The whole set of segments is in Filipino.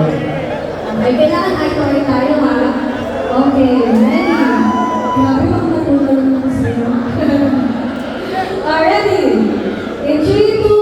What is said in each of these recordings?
Okay, kailangan eye-to-eye tayo ha. Okay, ready? Grabe bang matulog naman sa'yo. Ready? In 3, 2, 1.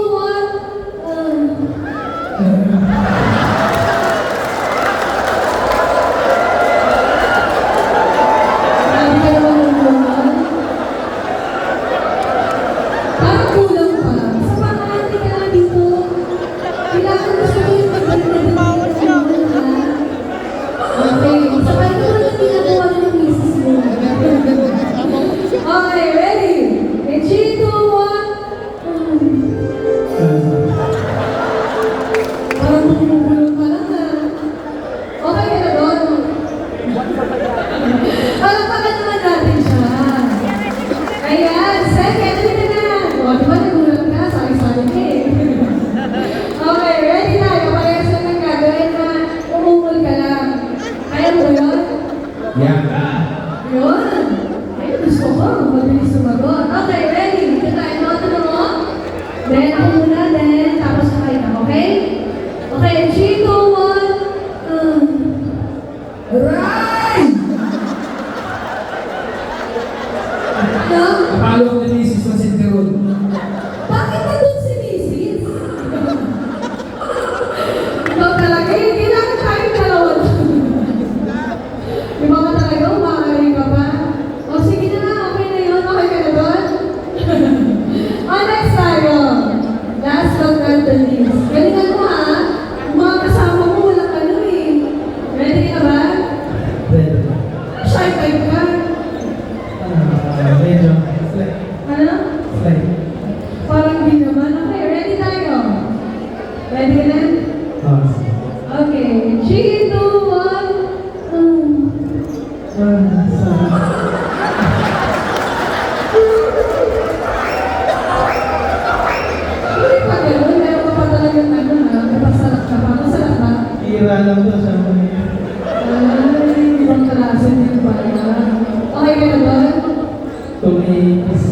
Yan. Yun. Ay, gusto ko. Mabilis sumagot. Okay, ready? Dito tayo. Ano mo? Then, ako muna. Then, tapos na kayo. Okay? Okay, 3, 2, 1. Right! Ano? Napalo ko ni Mrs. na sinteron. Bakit na doon si Mrs.? Ikaw talaga. Kailangan tayong dalawa. Di ba ka talaga? Umakari ka pa? O sige na nga. Okay na yun. Okay ka na doon? O next tayo. Last but not the least. Galingan mo ha. Yung mga kasama mo walang ano eh. Ready ka ba? Ready. Shy type ka. Medyo. Slay. Ano? Slay. Parang di naman. Okay, ready tayo. Ready ka na? Okay. 3, 2, 1. Hindi pa gano'n. Meron ka pa talagang ano ha. Napasalak ka pa. Masalak ba? Ira lang to sa mga. Ay, ibang klase din pala. Okay ka na ba? Tumitis